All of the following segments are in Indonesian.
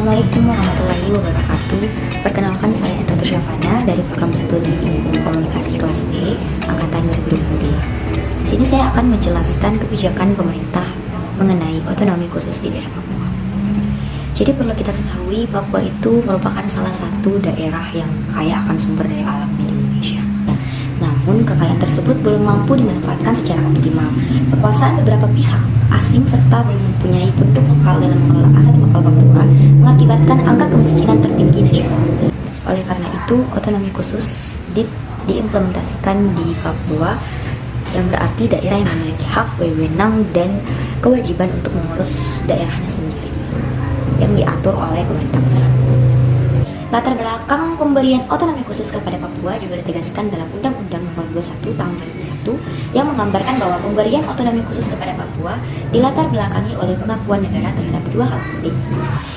Assalamualaikum warahmatullahi wabarakatuh. Perkenalkan, saya Endra Syafana dari program studi Ilmu Komunikasi kelas B angkatan 2022. Di sini saya akan menjelaskan kebijakan pemerintah mengenai otonomi khusus di daerah Papua. Jadi perlu kita ketahui, Papua itu merupakan salah satu daerah yang kaya akan sumber daya alam di Indonesia. Namun kekayaan tersebut belum mampu dimanfaatkan secara optimal. Kekuasaan beberapa pihak asing serta belum mempunyai bentuk lokal dalam mengelola aset lokal Papua mengakibatkan angka kemiskinan tertinggi nasional. Oleh karena itu, otonomi khusus diimplementasikan di Papua, yang berarti daerah yang memiliki hak, wewenang, dan kewajiban untuk mengurus daerahnya sendiri yang diatur oleh pemerintah pusat. Latar belakang pemberian otonomi khusus kepada Papua juga ditegaskan dalam Undang-Undang Nomor 21 Tahun 2001 yang menggambarkan bahwa pemberian otonomi khusus kepada Papua dilatar belakangi oleh pengakuan negara terhadap dua hal penting.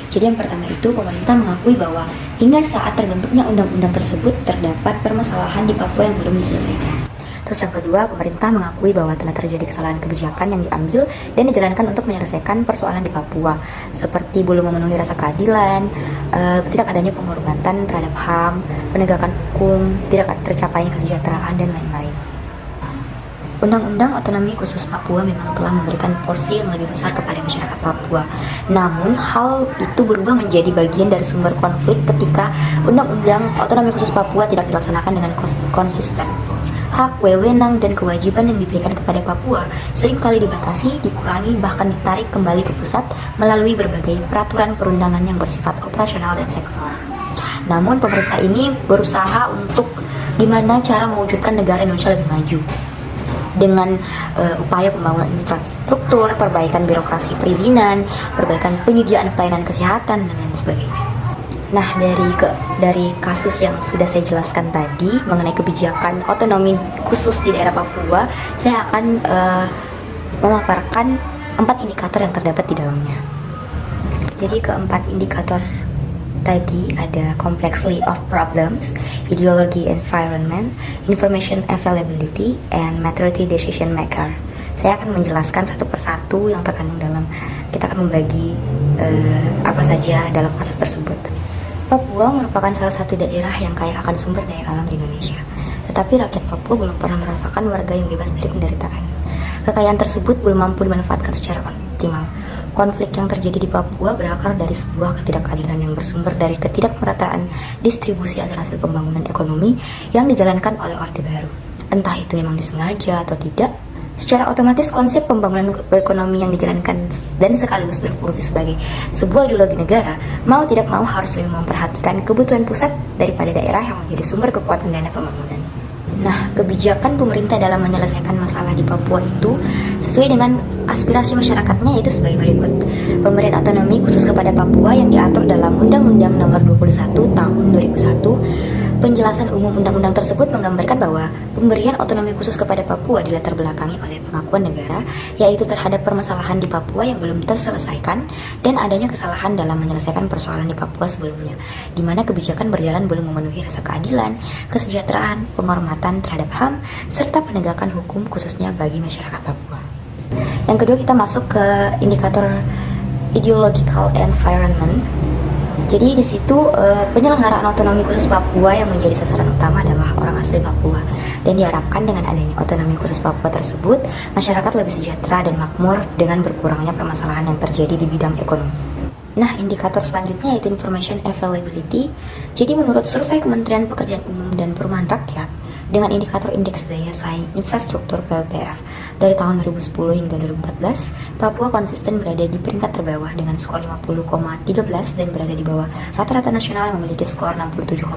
Jadi yang pertama itu, pemerintah mengakui bahwa hingga saat terbentuknya undang-undang tersebut terdapat permasalahan di Papua yang belum diselesaikan. Terus yang kedua, pemerintah mengakui bahwa telah terjadi kesalahan kebijakan yang diambil dan dijalankan untuk menyelesaikan persoalan di Papua, seperti belum memenuhi rasa keadilan, tidak adanya penghormatan terhadap HAM, penegakan hukum, tidak tercapainya kesejahteraan, dan lain-lain. Undang-Undang Otonomi Khusus Papua memang telah memberikan porsi yang lebih besar kepada masyarakat Papua. Namun, hal itu berubah menjadi bagian dari sumber konflik ketika Undang-Undang Otonomi Khusus Papua tidak dilaksanakan dengan konsisten. Hak, wewenang, dan kewajiban yang diberikan kepada Papua seringkali dibatasi, dikurangi, bahkan ditarik kembali ke pusat melalui berbagai peraturan perundangan yang bersifat operasional dan sekuler. Namun, pemerintah ini berusaha untuk gimana cara mewujudkan negara Indonesia lebih maju dengan upaya pembangunan infrastruktur, perbaikan birokrasi perizinan, perbaikan penyediaan pelayanan kesehatan, dan lain sebagainya. Nah, dari kasus yang sudah saya jelaskan tadi mengenai kebijakan otonomi khusus di daerah Papua, saya akan memaparkan 4 indikator yang terdapat di dalamnya. Jadi keempat indikator tadi ada complexity of problems, ideology environment, information availability, and maturity decision maker. Saya akan menjelaskan satu persatu yang terkandung dalam, kita akan membagi apa saja dalam kasus tersebut. Papua merupakan salah satu daerah yang kaya akan sumber daya alam di Indonesia. Tetapi rakyat Papua belum pernah merasakan warga yang bebas dari penderitaan. Kekayaan tersebut belum mampu dimanfaatkan secara optimal. Konflik yang terjadi di Papua berakar dari sebuah ketidakadilan yang bersumber dari ketidakmerataan distribusi hasil pembangunan ekonomi yang dijalankan oleh Orde Baru. Entah itu memang disengaja atau tidak, secara otomatis konsep pembangunan ekonomi yang dijalankan dan sekaligus berfungsi sebagai sebuah ideologi negara, mau tidak mau harus lebih memperhatikan kebutuhan pusat daripada daerah yang menjadi sumber kekuatan dana pembangunan. Nah, kebijakan pemerintah dalam menyelesaikan masalah di Papua itu sesuai dengan aspirasi masyarakatnya, yaitu sebagai berikut. Pemberian otonomi khusus kepada Papua yang diatur dalam Undang-Undang Nomor 21 Tahun 2001. Penjelasan umum undang-undang tersebut menggambarkan bahwa pemberian otonomi khusus kepada Papua dilatar belakangi oleh pengakuan negara, yaitu terhadap permasalahan di Papua yang belum terselesaikan dan adanya kesalahan dalam menyelesaikan persoalan di Papua sebelumnya, di mana kebijakan berjalan belum memenuhi rasa keadilan, kesejahteraan, penghormatan terhadap HAM, serta penegakan hukum khususnya bagi masyarakat Papua. Yang kedua, kita masuk ke indikator ideological environment. Jadi di situ penyelenggaraan otonomi khusus Papua yang menjadi sasaran utama adalah orang asli Papua, dan diharapkan dengan adanya otonomi khusus Papua tersebut, masyarakat lebih sejahtera dan makmur dengan berkurangnya permasalahan yang terjadi di bidang ekonomi. Nah, indikator selanjutnya yaitu information availability. Jadi menurut survei Kementerian Pekerjaan Umum dan Perumahan Rakyat dengan indikator indeks daya saing infrastruktur PLPR dari tahun 2010 hingga 2014, Papua konsisten berada di peringkat terbawah dengan skor 50,13 dan berada di bawah rata-rata nasional yang memiliki skor 67,4.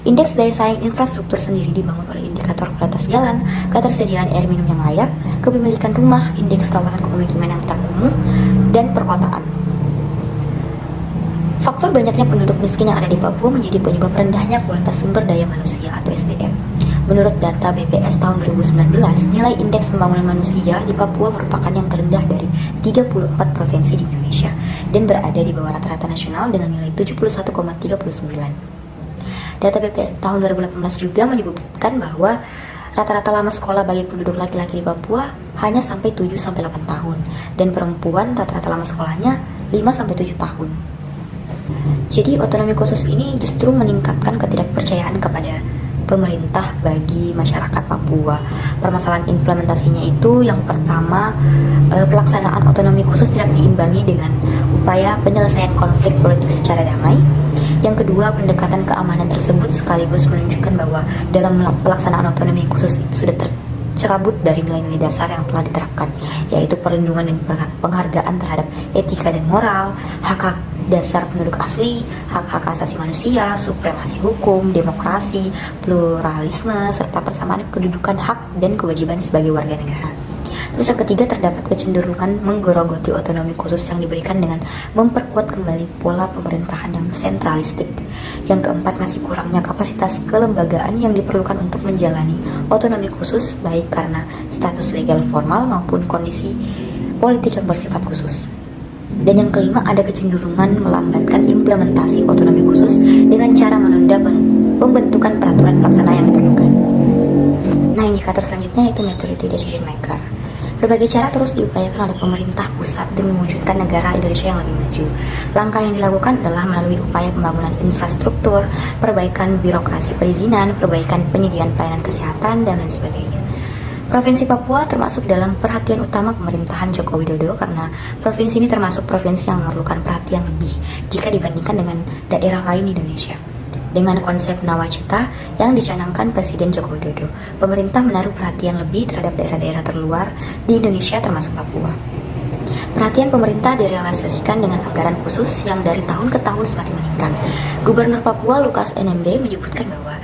Indeks daya saing infrastruktur sendiri dibangun oleh indikator kualitas jalan, ketersediaan air minum yang layak, kepemilikan rumah, indeks kawasan pemukiman yang tak umum, dan perkotaan. Faktor banyaknya penduduk miskin yang ada di Papua menjadi penyebab rendahnya kualitas sumber daya manusia atau SDM. Menurut data BPS tahun 2019, nilai indeks pembangunan manusia di Papua merupakan yang terendah dari 34 provinsi di Indonesia dan berada di bawah rata-rata nasional dengan nilai 71,39. Data BPS tahun 2018 juga menyebutkan bahwa rata-rata lama sekolah bagi penduduk laki-laki di Papua hanya sampai 7-8 tahun, dan perempuan rata-rata lama sekolahnya 5-7 tahun. Jadi otonomi khusus ini justru meningkatkan ketidakpercayaan kepada pemerintah bagi masyarakat Papua. Permasalahan implementasinya itu yang pertama, pelaksanaan otonomi khusus tidak diimbangi dengan upaya penyelesaian konflik politik secara damai. Yang kedua, pendekatan keamanan tersebut sekaligus menunjukkan bahwa dalam pelaksanaan otonomi khusus itu sudah tercerabut dari nilai-nilai dasar yang telah diterapkan, yaitu perlindungan dan penghargaan terhadap etika dan moral, hak-hak dasar penduduk asli, hak-hak asasi manusia, supremasi hukum, demokrasi, pluralisme, serta persamaan kedudukan hak dan kewajiban sebagai warga negara. Terus yang ketiga, terdapat kecenderungan menggerogoti otonomi khusus yang diberikan dengan memperkuat kembali pola pemerintahan yang sentralistik. Yang keempat, masih kurangnya kapasitas kelembagaan yang diperlukan untuk menjalani otonomi khusus, baik karena status legal formal maupun kondisi politik yang bersifat khusus. Dan yang kelima, ada kecenderungan melambatkan implementasi otonomi khusus dengan cara menunda pembentukan peraturan pelaksana yang diperlukan. Nah, indikator selanjutnya itu maturity decision maker. Berbagai cara terus diupayakan oleh pemerintah pusat demi mewujudkan negara Indonesia yang lebih maju. Langkah yang dilakukan adalah melalui upaya pembangunan infrastruktur, perbaikan birokrasi perizinan, perbaikan penyediaan pelayanan kesehatan, dan lain sebagainya. Provinsi Papua termasuk dalam perhatian utama pemerintahan Joko Widodo karena provinsi ini termasuk provinsi yang memerlukan perhatian lebih jika dibandingkan dengan daerah lain di Indonesia. Dengan konsep Nawacita yang dicanangkan Presiden Joko Widodo, pemerintah menaruh perhatian lebih terhadap daerah-daerah terluar di Indonesia termasuk Papua. Perhatian pemerintah direalisasikan dengan anggaran khusus yang dari tahun ke tahun semakin meningkat. Gubernur Papua Lukas NMB menyebutkan bahwa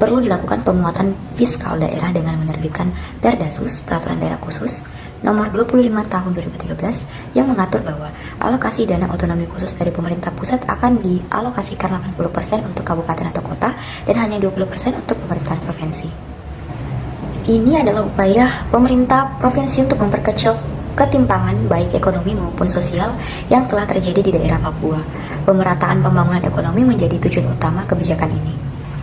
perlu dilakukan penguatan fiskal daerah dengan menerbitkan Perdasus, Peraturan Daerah Khusus, nomor 25 tahun 2013 yang mengatur bahwa alokasi dana otonomi khusus dari pemerintah pusat akan dialokasikan 80% untuk kabupaten atau kota dan hanya 20% untuk pemerintahan provinsi. Ini adalah upaya pemerintah provinsi untuk memperkecil ketimpangan baik ekonomi maupun sosial yang telah terjadi di daerah Papua. Pemerataan pembangunan ekonomi menjadi tujuan utama kebijakan ini.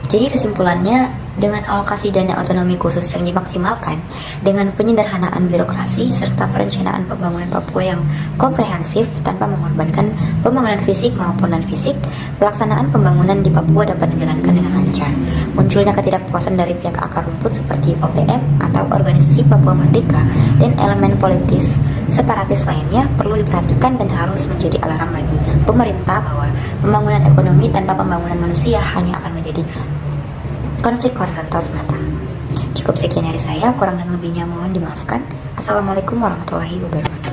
Jadi kesimpulannya, dengan alokasi dana otonomi khusus yang dimaksimalkan, dengan penyederhanaan birokrasi serta perencanaan pembangunan Papua yang komprehensif tanpa mengorbankan pembangunan fisik maupun non-fisik, pelaksanaan pembangunan di Papua dapat dijalankan dengan lancar. Munculnya ketidakpuasan dari pihak akar rumput seperti OPM atau Organisasi Papua Merdeka dan elemen politis separatis lainnya perlu diperhatikan dan harus menjadi alarm bagi pemerintah bahwa pembangunan ekonomi tanpa pembangunan manusia hanya akan menjadi konflik horizontal semata. Cukup sekian dari saya, kurang dan lebihnya mohon dimaafkan. Assalamualaikum warahmatullahi wabarakatuh.